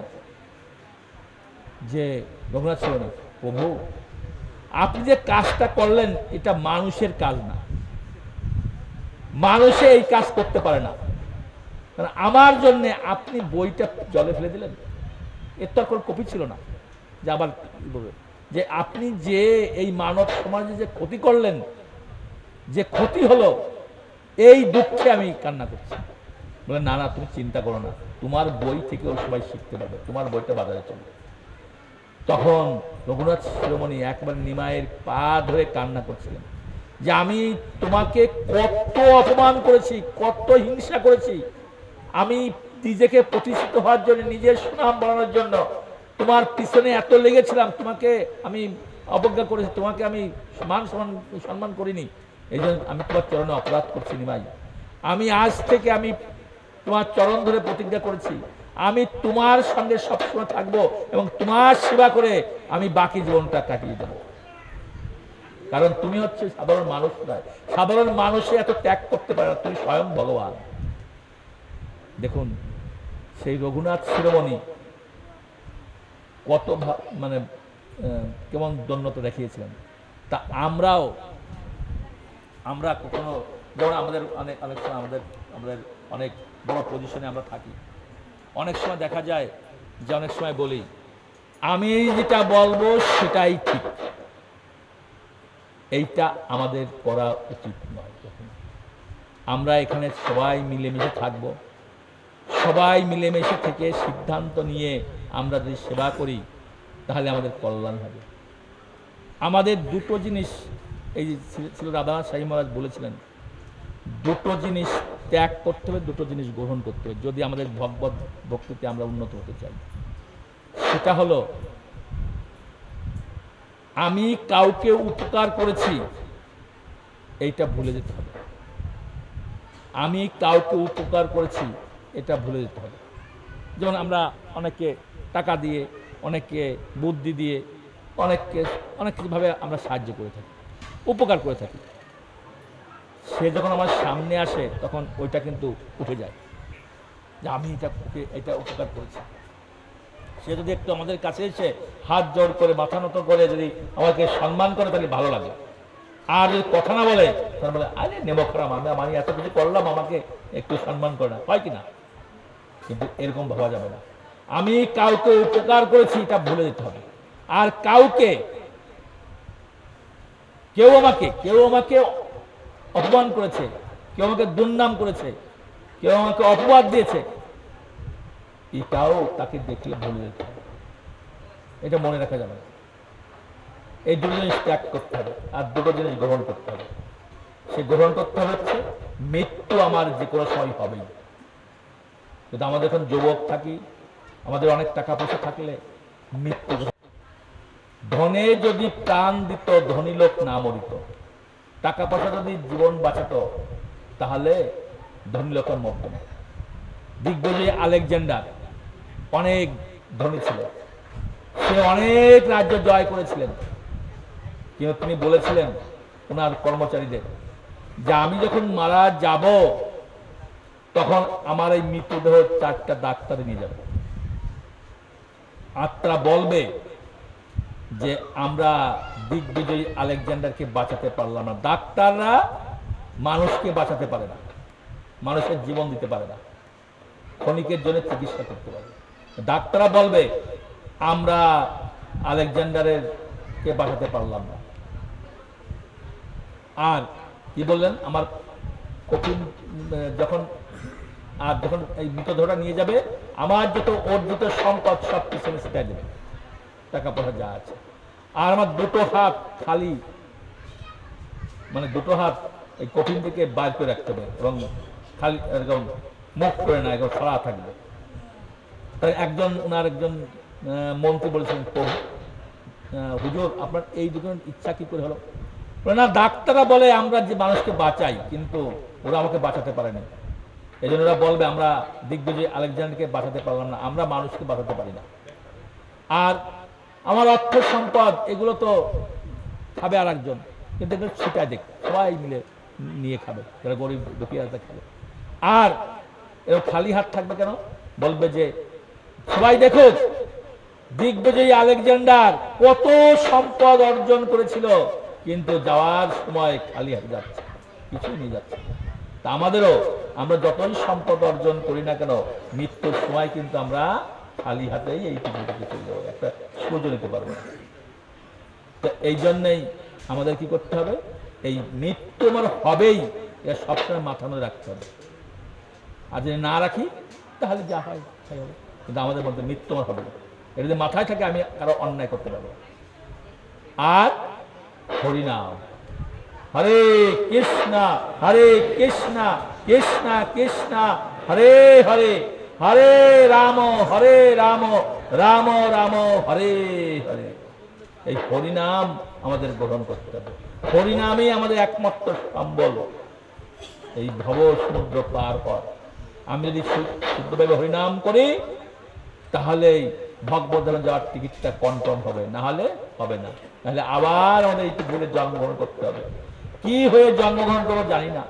যে রঘুনাথ শিরোমণি, প্রভু আপনি যে কাজটা করলেন এটা মানুষের কাজ না, মানুষে এই কাজ করতে পারে না, কারণ আমার জন্য আপনি বইটা জলে ফেলে দিলেন। এর তো আর কোনো কপি ছিল না যে আবার যে আপনি যে এই মানব সমাজে যে ক্ষতি করলেন, যে ক্ষতি হলো, এই দুঃখে আমি কান্না করছি। বলে, না না তুমি চিন্তা করো না, তোমার বই থেকে ওই সবাই শিখতে পারবে, তোমার বইটা বাজারে চলবে। তখন রঘুনাথ শিরোমণি একবার নিমাইয়ের পা ধরে কান্না করছিলেন যে আমি তোমাকে কত অপমান করেছি, কত হিংসা করেছি, আমি নিজেকে প্রতিষ্ঠিত হওয়ার জন্য, নিজের সুনাম বাড়ানোর জন্য তোমার পিছনে এত লেগেছিলাম, তোমাকে আমি অবজ্ঞা করেছি, তোমাকে আমি সম্মান করিনি, এই জন্য আমি তোমার চরণে অপরাধ করছি নিমাই। আমি আজ থেকে আমি তোমার চরণ ধরে প্রতিজ্ঞা করেছি, আমি তোমার সঙ্গে সবসময় থাকবো এবং তোমার সেবা করে আমি বাকি জীবনটা কাটিয়ে দেব। কারণ তুমি হচ্ছে সাধারণ মানুষ নয়, সাধারণ মানুষে এত ত্যাগ করতে পারে না, তুমি স্বয়ং ভগবান। দেখুন সেই রঘুনাথ শিরোমণি কত মানে কেমন দন্যতা দেখিয়েছিলেন। তা আমরা কখনো, যেমন আমাদের অনেক সময় আমাদের অনেক বড় পজিশনে আমরা থাকি, অনেক সময় দেখা যায় যে অনেক সময় বলি আমি যেটা বলবো সেটাই ঠিক, এইটা আমাদের করা উচিত নয়। আমরা এখানে সবাই মিলেমিশে থাকবো, সবাই মিলেমিশে থেকে সিদ্ধান্ত নিয়ে আমরা যদি সেবা করি তাহলে আমাদের কল্যাণ হবে। আমাদের দুটো জিনিস, এই যে ছিল রাধানাথ সাই মহারাজ বলেছিলেন, দুটো জিনিস ত্যাগ করতে হবে, দুটো জিনিস গ্রহণ করতে হবে যদি আমাদের ভগবত ভক্তিতে আমরা উন্নত হতে চাই। সেটা হলো, আমি কাউকে উপকার করেছি এইটা ভুলে যেতে হবে, আমি কাউকে উপকার করেছি এটা ভুলে যেতে হবে। যেমন আমরা অনেককে টাকা দিয়ে, অনেককে বুদ্ধি দিয়ে, অনেককে অনেক কিছুভাবে আমরা সাহায্য করে থাকি, উপকার করে থাকি। সে যখন আমার সামনে আসে তখন ওইটা কিন্তু উঠে যায় যে আমি এটা উপকার করেছি। সে যদি একটু আমাদের কাছে এসে হাত জোড় করে, মাথা নত করে যদি আমাকে সম্মান করে তাহলে ভালো লাগে। আর যদি কথা না বলে তাহলে বলে, আরে নেমো খারাপ, আমি এত কিছু করলাম, আমাকে একটু সম্মান করে না, হয় কিনা? কিন্তু এরকম ভাবা যাবে না। আমি কাউকে উপকার করেছি এটা ভুলে যেতে হবে। আর কেউ আমাকে অপমান করেছে, কেউ আমাকে দুর্নাম করেছে, কেউ আমাকে অপবাদ দিয়েছে, এটাও তাকে দেখলে ভুলে যেতে হবে, এটা মনে রাখা যাবে না। এই দুটো জিনিস ত্যাগ করতে হবে আর দুটো জিনিস গ্রহণ করতে হবে। সে গ্রহণ করতে হচ্ছে মৃত্যু আমার যে কোনো সময় হবেই। কিন্তু আমাদের এখন যুবক থাকি, আমাদের অনেক টাকা পয়সা থাকলে মৃত্যু, ধনে যদি প্রাণ দিত ধনী লোক না মরিত, টাকা পয়সা যদি জীবন বাঁচাতো তাহলে ধনী লোকের মরত না। দিগ্বিজয়ী আলেকজান্ডার অনেক ধনী ছিল, সে অনেক রাজ্য জয় করেছিলেন, কিন্তু তিনি বলেছিলেন ওনার কর্মচারীদের যে আমি যখন মারা যাব তখন আমার এই মৃতদেহ 4টা ডাক্তারে নিয়ে যাবে, আত্মা বলবে যে আমরা দিগ্বিজয়ী আলেকজান্ডারকে বাঁচাতে পারলাম না। ডাক্তাররা মানুষকে বাঁচাতে পারে না, মানুষের জীবন দিতে পারে না, ক্ষণিকের জন্য চিকিৎসা করতে পারে। ডাক্তাররা বলবে আমরা আলেকজান্ডারের কে বাঁচাতে পারলাম না। আর কি বললেন, আমার কঠিন যখন এই মৃতদেহটা নিয়ে যাবে, আমার যত অর্জিত সম্পদ সব পিছনে ছিটাই দেবে, টাকা পয়সা যা আছে, আর আমার দুটো হাত খালি, মানে দুটো হাত এই কঠিন থেকে বাইর করে রাখতে হবে এবং খালি এরকম মুখ করে না, এরকম ছড়া থাকবে। তাই ওনার একজন মন্ত্রী বলেছিলেন, হুজুর আপনার এই দুজন ইচ্ছা কি করে হলো? না, ডাক্তাররা বলে আমরা যে মানুষকে বাঁচাই, কিন্তু ওরা আমাকে বাঁচাতে পারেনি, এই জন্য ওরা বলবে আমরা দিগ্বিজয়ী আলেকজান্ডারকে বাঁচাতে পারলাম না, আমরা মানুষকে বাঁচাতে পারি না। আর আমার অর্থ সম্পদ এগুলো তো খাবে আর একজন, কিন্তু এগুলো ছিটায় দেখ, সবাই মিলে নিয়ে খাবে, যারা গরিব দুঃখী আছে খাবে। আর এরকম খালি হাত থাকবে কেন? বলবে যে সবাই দেখো দিগ্বিজয়ী আলেকজান্ডার কত সম্পদ অর্জন করেছিল, কিন্তু যাওয়ার সময় খালি হাতে যাচ্ছে, কিছুই নিয়ে যাচ্ছে। তা আমাদেরও আমরা যতই সম্পদ অর্জন করি না কেন, মৃত্যুর সময় কিন্তু আমরা খালি হাতেই এই পৃথিবী থেকে চলে যাবো, একটা সূর্য নিতে পারবো না। তো এই জন্যই আমাদের কি করতে হবে, এই মৃত্যু আমার হবেই, এটা সবসময় মাথা মধ্যে রাখতে হবে। আর যদি না রাখি তাহলে যা হয় তাই হবে, কিন্তু আমাদের মধ্যে মৃত্যু আমার হবে না। এটা যদি মাথায় থাকে আমি আরো অন্যায় করতে পারবো। আর হরিনাম, হরে কৃষ্ণ কৃষ্ণ কৃষ্ণ হরে হরে, হরে রাম রাম রাম হরে হরে। এই হরিনাম আমাদের গ্রহণ করতে হবে, হরিনামই আমাদের একমাত্র সম্বল এই ভব সমুদ্র পার পর। আমি যদি শুদ্ধভাবে হরিনাম করি তাহলে ভগবত যাওয়ার টিকিটটা কনফার্ম হবে, না হলে হবে না। তাহলে আবার আমাদের এই ভুলে জন্মগ্রহণ করতে হবে। কি হয়ে জন্মগ্রহণ করবো জানি না,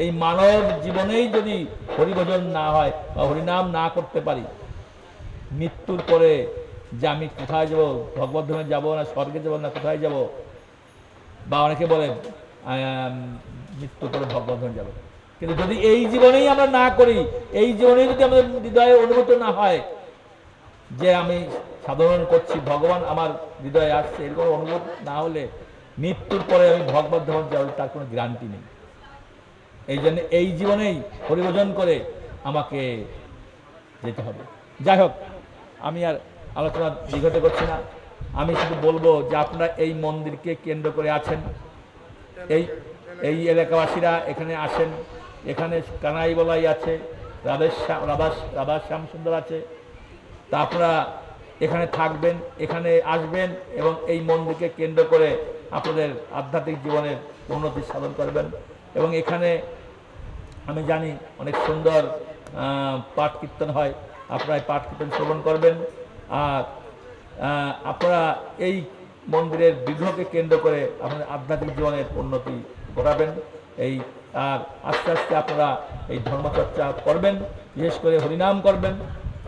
এই মানব জীবনেই যদি হরিভজন না হয় বা হরিনাম না করতে পারি, মৃত্যুর পরে যে আমি কোথায় যাব, ভগবত ধামে যাবো না স্বর্গে যাবো না কোথায় যাব, বা অনেকে বলে মৃত্যুর পরে ভগবত ধামে যাবো, কিন্তু যদি এই জীবনেই আমরা না করি, এই জীবনেই যদি আমাদের হৃদয়ে অনুভূত না হয় যে আমি সাধন করছি, ভগবান আমার হৃদয়ে আসছে, এরকম অনুভব না হলে মৃত্যুর পরে আমি ভগবত ধামে যাব তার কোনো গ্যারান্টি নেই। এই জন্য এই জীবনেই পরিবর্তন করে আমাকে যেতে হবে। যাই হোক, আমি আর আলোচনা দীর্ঘত করছি না, আমি শুধু বলবো যে আপনারা এই মন্দিরকে কেন্দ্র করে আছেন, এই এলাকাবাসীরা এখানে আসেন, এখানে কানাই বলাই আছে, রাধা শ্যাম সুন্দর আছে, তা আপনারা এখানে থাকবেন, এখানে আসবেন এবং এই মন্দিরকে কেন্দ্র করে আপনাদের আধ্যাত্মিক জীবনের উন্নতি সাধন করবেন। এবং এখানে আমি জানি অনেক সুন্দর পাঠ কীর্তন হয়, আপনারা পাঠ কীর্তন শ্রবণ করবেন। আর আপনারা এই মন্দিরের বিগ্রহকে কেন্দ্র করে আপনাদের আধ্যাত্মিক জীবনের উন্নতি ঘটাবেন। আর আস্তে আস্তে আপনারা এই ধর্মচর্চা করবেন, বিশেষ করে হরিনাম করবেন।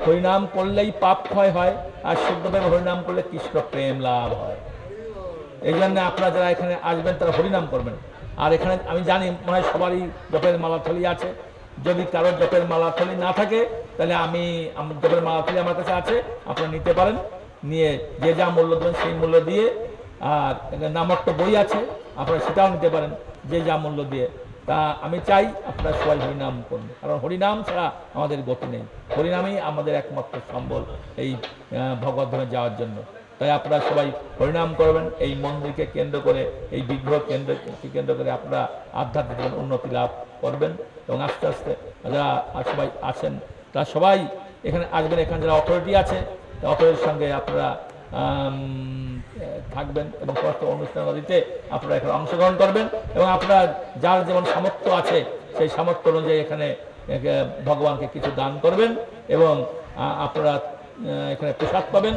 হরিনাম করলেই পাপ ক্ষয় হয়, আর শুদ্ধভাবে হরিনাম করলে কৃষ্ণ প্রেম লাভ হয়। এই জন্য আপনারা যারা এখানে আসবেন তারা হরিনাম করবেন। আর এখানে আমি জানি মনে হয় সবারই জপের মালাথলি আছে, যদি কারোর জপের মালাথলি না থাকে তাহলে জপের মালাথলি আমার কাছে আছে, আপনারা নিতে পারেন, নিয়ে যে যা মূল্য দেবেন সেই মূল্য দিয়ে, আর নামক বই আছে আপনারা সেটাও নিতে পারেন যে যা মূল্য দিয়ে। তা আমি চাই আপনারা সবাই হরিনাম করুন, কারণ হরিনাম ছাড়া আমাদের গতি নেই, হরিনামই আমাদের একমাত্র সম্বল এই ভগবত ধামে যাওয়ার জন্য। তাই আপনারা সবাই পরিণাম করবেন এই মন্দিরকে কেন্দ্র করে, এই বিগ্রহ কেন্দ্রকে কেন্দ্র করে আপনারা আধ্যাত্মিক উন্নতি লাভ করবেন এবং আস্তে আস্তে যারা সবাই আছেন তারা সবাই এখানে আসবেন। এখানে যারা অথরিটি আছে অথরিটির সঙ্গে আপনারা থাকবেন এবং সমস্ত অনুষ্ঠানাদিতে আপনারা এখানে অংশগ্রহণ করবেন এবং আপনারা যার যেমন সামর্থ্য আছে সেই সামর্থ্য অনুযায়ী এখানে ভগবানকে কিছু দান করবেন এবং আপনারা এখানে প্রসাদ পাবেন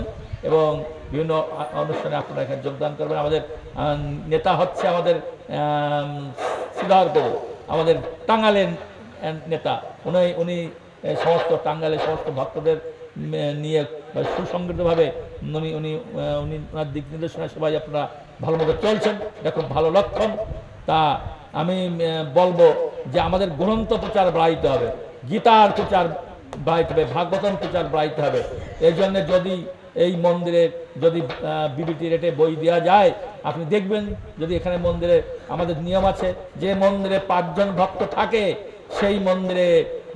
এবং বিভিন্ন অনুষ্ঠানে আপনারা এখানে যোগদান করবেন। আমাদের নেতা হচ্ছে আমাদের শ্রীধর প্রভু, আমাদের টাঙ্গালের নেতা। উনি সমস্ত টাঙ্গালের সমস্ত ভক্তদের নিয়ে সুসংগঠিতভাবে উনি ওনার দিক নির্দেশনায় সবাই আপনারা ভালো মতো চলছেন, এটা খুব ভালো লক্ষণ। তা আমি বলবো যে আমাদের গ্রন্থ প্রচার বাড়াইতে হবে, গীতার প্রচার বাড়াইতে হবে, ভাগবতম প্রচার বাড়াইতে হবে। এই জন্য যদি এই মন্দিরে যদি বিবিটি রেটে বই দেওয়া যায়, আপনি দেখবেন যদি এখানে মন্দিরে আমাদের নিয়ম আছে যে মন্দিরে 5 জন ভক্ত থাকে সেই মন্দিরে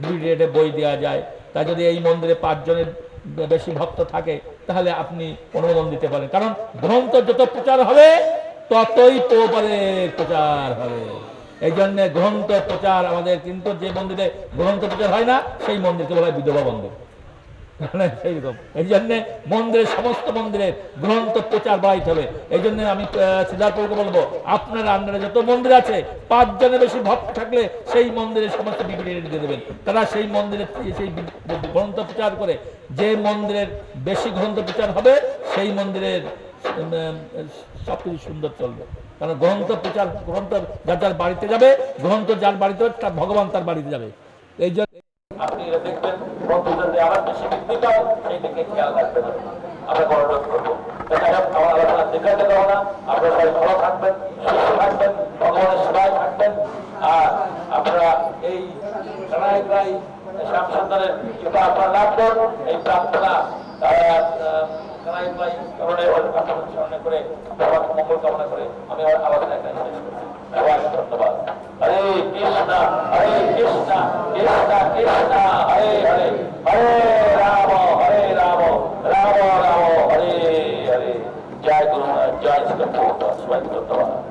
বিবিটি রেটে বই দেওয়া যায়। তাই যদি এই মন্দিরে 5 জনের বেশি ভক্ত থাকে তাহলে আপনি অনুমোদন দিতে পারেন, কারণ গ্রন্থ যত প্রচার হবে ততই প্রপারের প্রচার হবে। এই জন্য গ্রন্থ প্রচার আমাদের, কিন্তু যে মন্দিরে গ্রন্থ প্রচার হয় না সেই মন্দিরকে বলা হয় বিধবা মন্দির। সেইরকম এই জন্যে মন্দিরের সমস্ত মন্দিরের গ্রন্থ প্রচার বাড়াইতে হবে। এই জন্য আমি সিদ্ধার্থকে বলবো আপনার আন্ডারে যত মন্দির আছে 5 জনের বেশি ভক্ত থাকলে সেই মন্দিরের সমস্ত বিবিটি দিয়ে দেবেন। তারা সেই মন্দিরে সেই গ্রন্থ প্রচার করে, যে মন্দিরের বেশি গ্রন্থ প্রচার হবে সেই মন্দিরের সবকিছু সুন্দর চলবে। কারণ গ্রন্থ প্রচার, গ্রন্থ যার বাড়িতে যাবে, গ্রন্থ যার বাড়িতে হবে তার ভগবান তার বাড়িতে যাবে। এই জন্য আপনি দেখবেন বন্ধুদের আবার বেশি বৃদ্ধি পায়, সেই দিকে খেয়াল রাখবেন। আমরা অনুরোধ করবো আমার আলোচনা দেখাতে দেবো না। আপনারা সবাই ভালো থাকবেন, সুস্থ থাকবেন, ভগবানের সেবায় থাকবেন। আর আপনারা এই শ্যাম সন্তানের কৃপা আপনারা লাভ করুন, এই প্রার্থনা করে মঙ্গল কামনা করে আমি আলোচনা এখানে শেষ করছি। ধন্যবাদ। হরে কৃষ্ণ হরে কৃষ্ণ কৃষ্ণ কৃষ্ণ হরে হরে, হরে রাম রাম রাম হরে হরে। জয় গুরু, জয় শ্রী। ধন্যবাদ।